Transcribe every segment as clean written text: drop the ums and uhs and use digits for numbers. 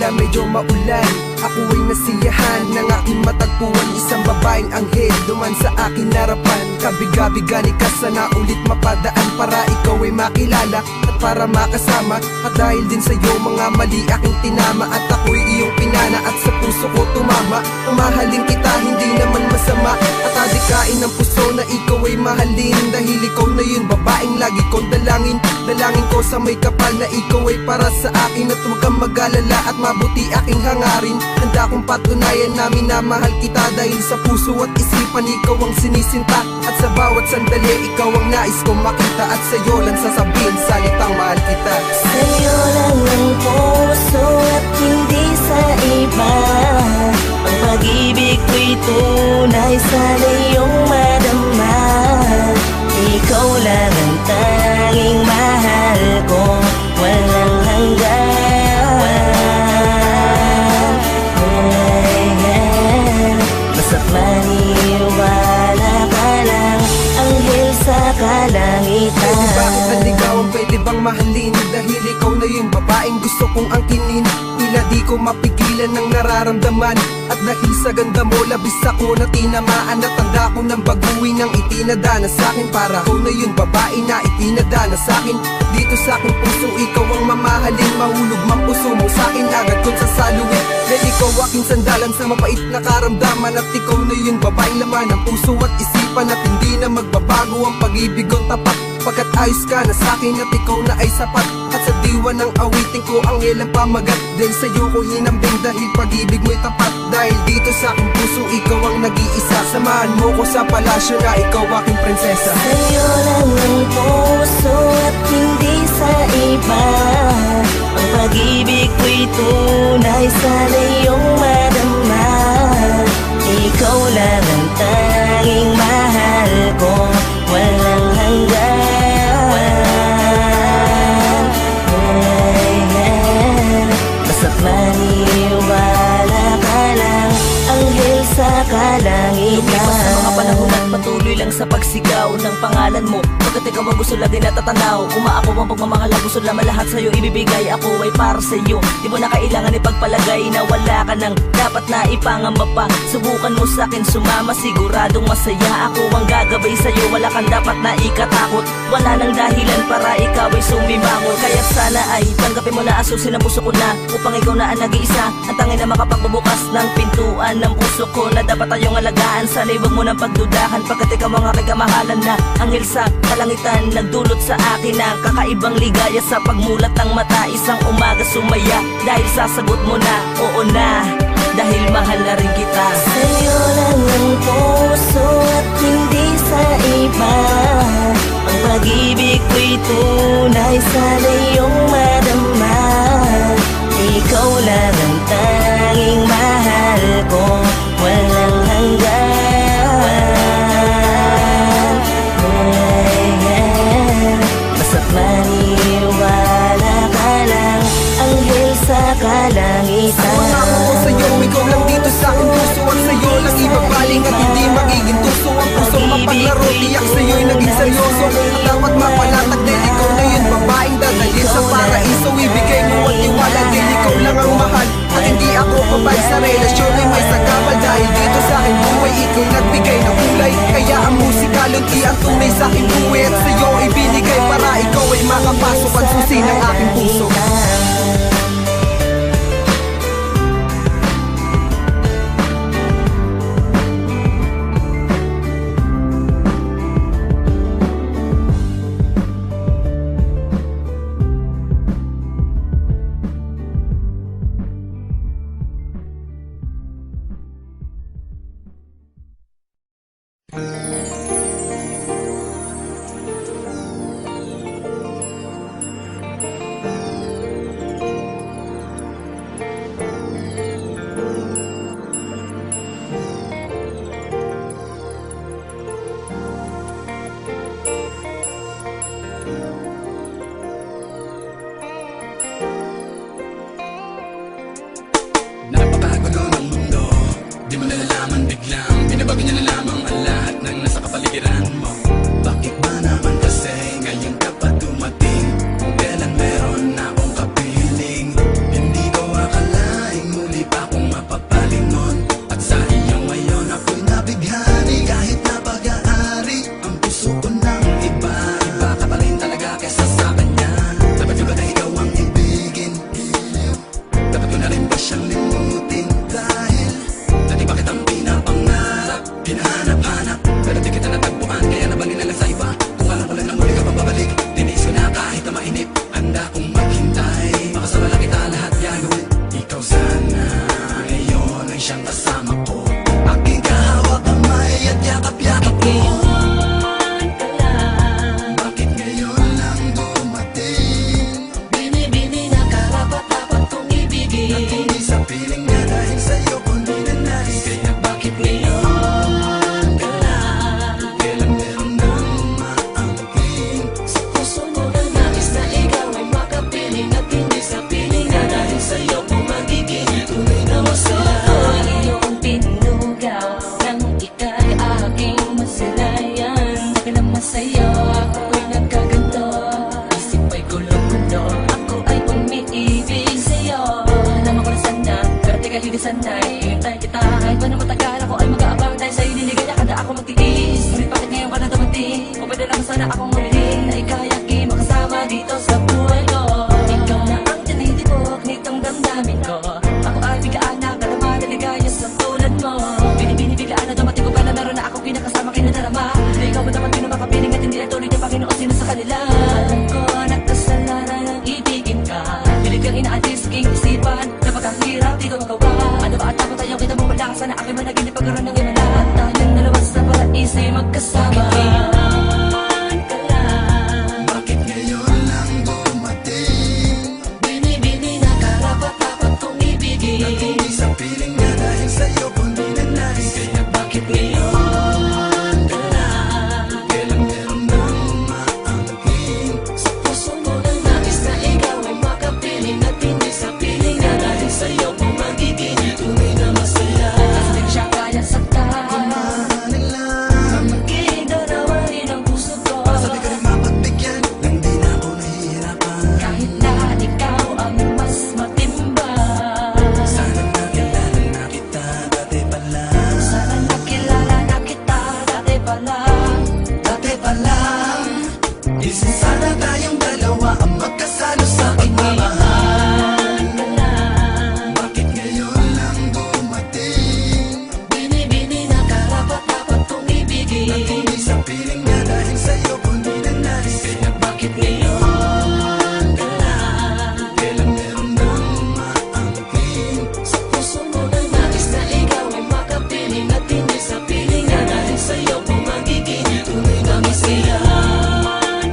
tila medyo maulan. Ako ay nasiyahan ng aking matagpuan, isang babaeng anghel duman sa aking harapan. Kabiga-biga ni ka sana ulit mapadaan para ikaw ay makilala at para makasama. At dahil din sa'yo mga mali aking tinama, at ako'y iyong pinana at sa puso ko tumama. Umahalin kita hindi naman masama, at adikain ng puso na ikaw ay mahalin. Dahil ikaw na yun babaeng lagi kong dalangin. Dalangin ko sa may kapal na ikaw ay para sa akin. At huwag kang mag-alala at mabuti aking hangarin. Handa kong patunayan na minamahal kita, dahil sa puso at isipan ikaw ang sinisinta. At sa bawat sandali ikaw ang nais kong makita, at sa'yo lang sasabihin salitang mahal kita. Sa'yo lang ang puso at hindi sa iba. Ang pag-ibig ko'y tunay, sana iyong madama. Ikaw lang ang tanging mahal ko, walang hanggan. Basta't maniwala ka lang, anghel sa kalangitan. Pwede bakit ang ligawan, pwede bang mahalin? Dahil ikaw na yung babaeng gusto kong angkinin. Tila di ko mapigilan ng nararamdaman, at dahil sa ganda mo labis ako na tinamaan. At tanda ko ng baguhin ang itinadana sa'kin, para ikaw na yung babae na itinadana sa'kin. At dito sa'king puso ikaw ang mamahalin. Mahulog man puso mo sa'kin agad kung sasaluin. Dahil ikaw aking sandalan sa mapait na karamdaman, at ikaw na yung babaeng laman ng puso at isipan. At hindi na magbabago ang pag-ibig kong tapat, pagkat ayos ka na sa'kin at ikaw na ay sapat. At sa diwa ng awitin ko ang ilang pamagat, dahil sa'yo ko hinambing dahil pag-ibig mo'y tapat. Dahil dito sa aking puso ikaw ang nag-iisa. Samahan mo ko sa palasyo na ikaw aking prinsesa. Sa'yo lang ang puso at hindi sa iba. Ang pag-ibig ko'y tunay, sana iyong madama. Ikaw lang ang tanging mahal ko, walang hanggan. Basta't maniwala ka lang, anghel sa kalangitan. Lumipas sa mga panahon at patuloy lang sa pagsigaw ng pangalan mo, pagkat ikaw ang gusto lagi natatanaw. Umaako ang pagmamahal, gusto naman lahat sa'yo ibibigay. Ako ay para sa'yo, di mo na kailangan ipagpalagay na wala ka nang dapat na ipangamba pa. Subukan mo sa'kin sumama, siguradong masaya. Ako ang gagabay sa'yo, wala kang dapat na ikatakot. Wala nang dahilan para ikaw ay sumimangon. Kaya sana ay tanggapin mo na asusin ang puso ko na, upang ikaw na ang nag-iisa, ang tanging na makapagbubukas ng pintuan ng puso ko na dapat tayong alagaan. Sana'y wag mo nang pagdudahan, pagkat ikaw ang aking kamahalan na anghel sa kalangitan. Nagdulot sa akin ng kakaibang ligaya sa pagmulat ng mata. Isang umaga sumaya dahil sasagot mo na oo na, dahil mahal na rin kita. Sa'yo lang ang puso at hindi sa iba. Ang pag-ibig ko'y tunay, sana iyong madama. Ikaw lang ang tanging mahal ko, walang hanggan. Basta't maniwala ka lang, anghel sa kalangitan. Ang pangako ko sa'yo, ikaw lang dito sa'king puso, at sa'yo lang ibabaling at hindi magiging tuso. Ang pusong mapaglaro, tiyak sa'yo'y naging seryoso. At dapat mapalatag dahil ikaw na yun babaeng dadalhin sa paraiso. Ibigay mo at tiwala dahil ikaw lang ang mahal, at hindi ako babay sa relasyon ay may sagabal. Dahil dito sa'king buhay ikaw nagbigay ng kulay, kaya ang musika lunti ang tunay sa'king buhay. At sa'yo ibinigay para ikaw ay makapasok at susi ng aking puso. Napakagulo ng mundo, di mo nalalaman biglang binabago niya na lamang ang lahat ng nasa kapaligiran mo. Bakit ba naman kasi ngayon ka pa dumating, kung kailan meron na akong kapiling? Hindi ko akalain kasama ko. Aking kahawak kamay at yakap-yakap ko. Bakit ngayon lang dumating? Bini-bini na karapat-dapat kong ibigin. At hindi sa piling na dahil sa'yo ko ninanais. Kaya bakit ngayon ka lang? Kailan meron nang maangking? Sa puso mo na nais na ikaw ay makapiling. At hindi sa piling na dahil sa'yo kung magiging tunay na masaya. Ang iyong pinugaw nang ika'y aking masilayan. Akin ang masaya, ako'y nagkaganto. Isip ay gulong-gulo, ako ay umiibig sa'yo. Alam ako na sana, pero di ka hindi sanay. Hintay kita, kahit ba na matagal ako ay mag-aabang. Dahil sa'yo niligaya ka na ako magtiis. Ngunit bakit ngayon ka na dumating? O pwede lang sana akong humiling na ika'y aking makasama dito sa buhay ko. Ikaw na ang tinitibok nitong damdamin ko. Ako ay biglaan na kadama na ligaya sa tulad mo. Binibiglaan na dumating ko pa na meron na akong kinakasama kinadarama. Na ikaw mo naman pinumakapiling at hindi na tuloy ng Panginoon sino sa kanila. Alam ko na kasalanan ang ibigin ka. Pilit kang inaalis sa aking isipan. Napakahirap di ko magawa. Ano ba at dapat ayaw kita mo wala. Sana aking managinip pagkaroon ng imala. At tayong dalawa sa paraiso magkasama. Ka lang. Bakit ngayon lang dumating? Bini-bini na karapat-dapat kong ibigin. At hindi sa piling na dahil sa'yo ko ninanais. Kaya bakit ngayon ka lang? Kailan meron nang maangking? Sa puso mo na nais na ikaw ay makapiling. At hindi sa piling na dahil sa'yo kung magiging tunay na masaya. Kasi di siya kaya saktan. Mahalin lang. Magiging darawain ang puso ko. Sabi ka rin mapagbigyan nang di na ako nahihirapan. Kahit na ikaw ang mas matimbang. Sana nakilala na kita dati pa lang. Sana nakilala na kita dati pa lang. Dati pa lang. Isang sana tayong dalawa ang magkasalo sa pagmamahal. Ka lang. Bakit ngayon lang dumating? Bini-bini na karapat-dapat kong ibigin. At hindi sa piling na dahil sa'yo ko ninanais. Kaya bakit ngayon ka lang? Kailan meron nang maangking? Sa puso mo na nais na ikaw ay makapiling. At hindi sa piling na dahil sa'yo kung magiging tunay na masaya.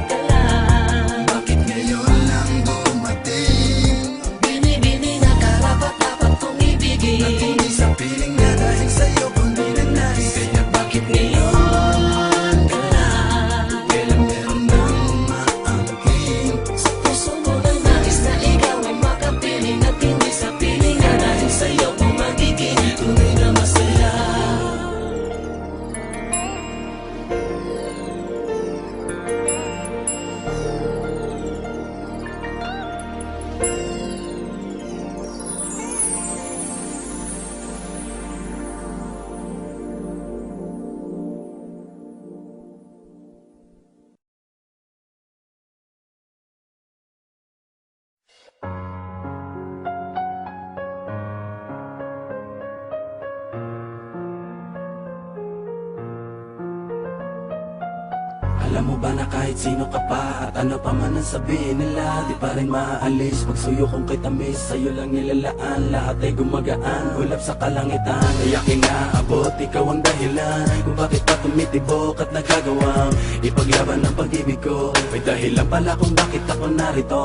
Ka lang. Bakit ngayon lang dumating? Bini-bini na karapat-dapat kong At ibigin. hindi sa piling na dahil sa'yo ko ninanais. Kaya bakit ngayon ka lang? Kailan meron nang maangking? Sa puso mo na nais na ikaw ay makapiling. At hindi sa piling na dahil sa'yo kung magiging tunay na masaya. Alam mo ba na kahit sino ka pa at ano pa man ang sabihin nila, di pa rin maaalis. Pagsuyo kong kay tamis, sa'yo lang nilalaan. Lahat ay gumagaan, ulap sa kalangitan. Kaya kinaabot, ikaw ang dahilan kung bakit pa tumitibok at nagagawang ipaglaban ng pag-ibig ko. May dahilan pala kung bakit ako narito.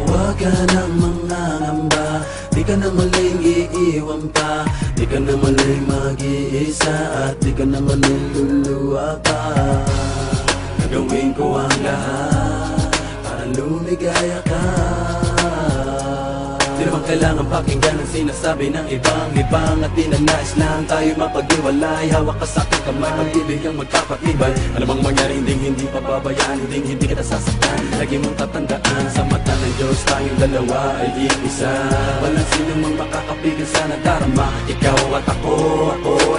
Huwag ka nang mangangamba, di ka na maling iiwan pa. Di ka na maling mag-iisa at di ka na maling luluwa pa. Gagawin ko ang lahat para lumigaya ka. Di naman kailangan pakinggan ang sinasabi ng ibang at di na nais lang tayo mapag-iwalay. Hawak ka sa aking kamay, pag-ibig ang magpapatibay. Alam ang mangyari, hindi pababayaan, hindi kita sasaktan. Lagi mong tatandaan, sa mata ng Diyos tayong dalawa ay iisa. Walang sino mang makakapigil sa nadarama. Ikaw at ako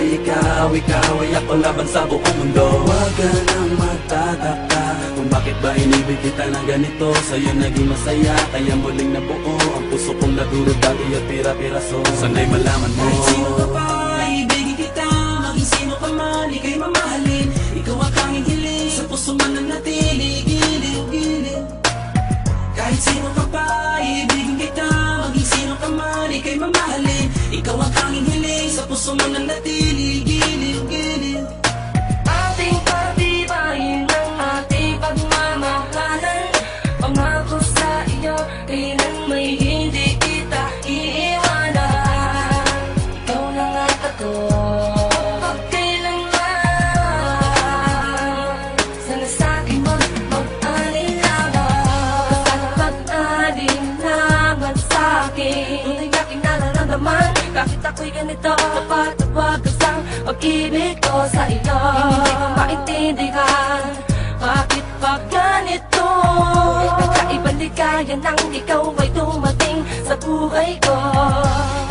ay ikaw ay ako laban sa buong mundo. Huwag ka nang magtataka kung bakit ba inibig kita ng ganito. Sa'yo naging masaya, kaya muling nabuo ang puso kong nadurog dati at pira-piraso. Sana'y malaman mo, Kahit sino ka pa, ibigin kita. Maging sino ka man, ika'y mamahalin. Ikaw ang tanging hiling, sa puso man ang natili. Giliw. Kahit sino ka pa, ibigin kita. Maging sino ka man, ika'y mamahalin. Ikaw ang tanging hiling, sa puso man mananatili, giliw-giliw. Ating pagtibayin ang ating pagmamahalan. Pangako sa iyo, kailan may hindi kita iiwanan. Ikaw lang at ako, pagkailanman. Sana sa'kin mag-alinlangan. Sana mag-alinlangan sa'kin. Tunay na aking nararamdaman, kahit ako'y ganito, dapat at wagas ang pag-ibig ko sa iyo. Hindi ko maintindihan, bakit pa ganito? Kakaibang ligaya nang ikaw ay dumating sa buhay ko.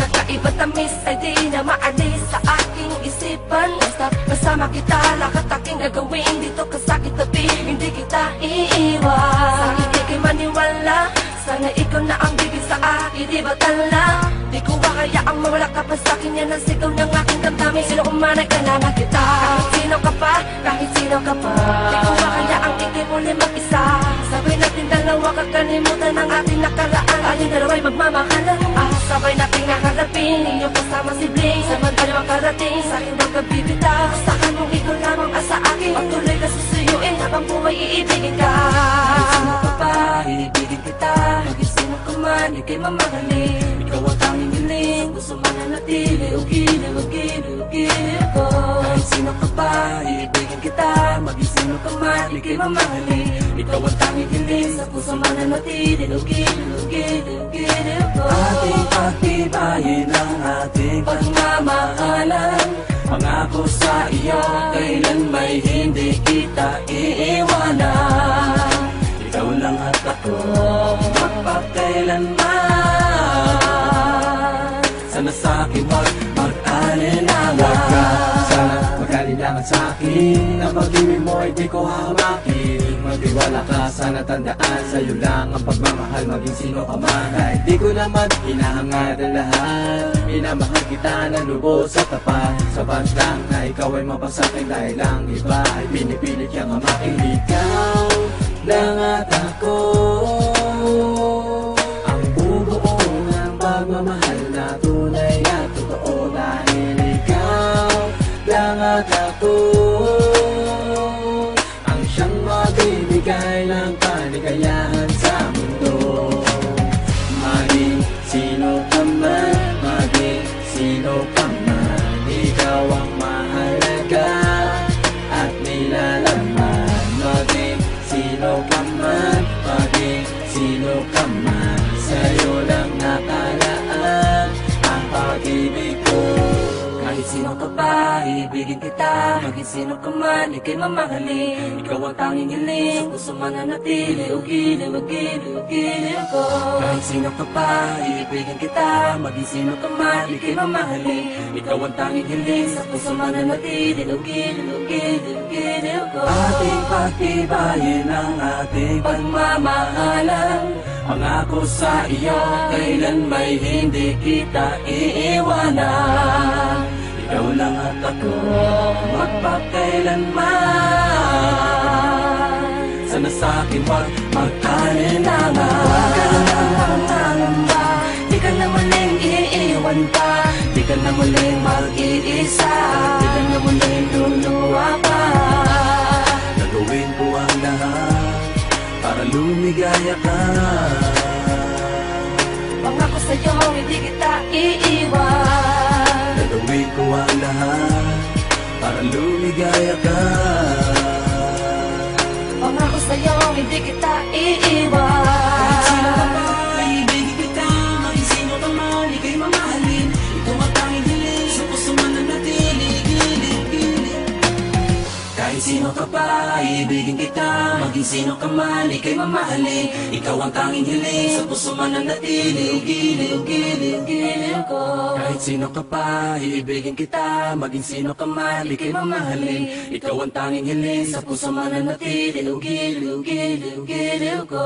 Kakaibang tamis ay di na maalis sa aking isipan. Basta't kasama kita, lahat aking gagawin dito ka sa kitabi, hindi kita iiwan. Sa hindi kay maniwala, sana ikaw na ang bibig sa akin, di ba tala? Di ko kaya ang mawala ka pa sa'kin, yan ang sigaw ng aking damdamin. Sino kung man ay kailangan kita, kahit sino ka pa, kahit sino ka pa. Di ko kaya ang ikimuli mag-isa, sabay natin dalawa kakalimutan ang ating nakaraan. Tayong dalawa'y magmamahalan, sabay nating nakarapin. Inyong kasama si Bling, samantala makarating sa aking huwag ka bibitaw. Saan mong ikaw lamang asa akin, pagtuloy ka susuyuin habang buhay iibigin ka. Kahit sino ka pa, iibigin kita, maging sino ka man, ika'y mamahalin. Ikaw ang tanging hiling, gusto mananatili, ugiliw, ugiliw, ugiliw ko. Kahit sino ka pa, iibigin kita, maging sino ka man, ika'y mamahalin. Ikaw ang tanging hiling, sa puso mananatili, ugiliw, ugiliw, ugiliw ko. Ating pagtibayin ang ating Pagmamahalan, pangako sa iyo, kailan may hindi kita iiwanan. Ikaw lang at ako, magpakailanman. Sana sa'kin wag mag-alinlangan. Huwag ka sana mag-alinlangan sa'kin, ang pag-ibig mo ay di ko hawakin. Magtiwala ka, sana tandaan, sa'yo lang ang pagmamahal, maging sino ka man. Kahit di ko naman hinahangad ang lahat, minamahal kita ng lubos at tapat. Sapat lang na ikaw ay mapasakin, dahil ang iba ay pinipilit kang amakin. Ikaw lang at ako, ang bubuo ng pagmamahal na tunay na totoo. Dahil ikaw lang at ako, ang siyang magbibigay ng kaligayahan sa mundo. Maging sino ka man, maging sino ka man, ikaw ang mahalaga at nilalaman. Maging sino ka man, maging sino ka man, sa'yo lang nakalaan ang pag-ibig ko. kahit sino ka pa, iibigin kita, maging sino ka man, ika'y mamahalin. Ikaw ang tanging hiling, sa puso mananatili, ugiliw, ugiliw, ugiliw ko. Kahit sino ka pa, iibigin kita, maging sino ka man, ika'y mamahalin. Ikaw ang tanging hiling, sa puso mananatili, ugiliw, ugiliw, ugiliw ko. Ating pagtibayin ang ating Pagmamahalan, pangako sa iyo, kailan may hindi kita iiwanan. Ikaw lang at ako, magpakailanman. Sana sa'kin wag mag-alinlangan. huwag ka lang mangangamba, di ka na muling iiwan pa, di ka na muling mag-iisa, di ka na muling luluwa pa. Gagawin ko ang lahat para lumigaya ka. Pangako sa'yo, hindi kita iiwan. Gagawin ko ang lahat para lumigaya ka. Pangako sa'yo, hindi kita iiwan. Ibigin kita, maging sino ka man, ika'y mamahalin. Ikaw ang tanging hiling, sa puso mananatili, giliw-giliw. Kahit sino ka pa, ibigin kita, maging sino ka man, ika'y mamahalin. Ikaw ang tanging hiling, sa puso mananatili, giliw, giliw, giliw ko. Kahit sino ka pa, ibigin kita, maging sino ka man, ika'y mamahalin. Ikaw ang tanging hiling, sa puso mananatili, giliw, giliw, giliw ko.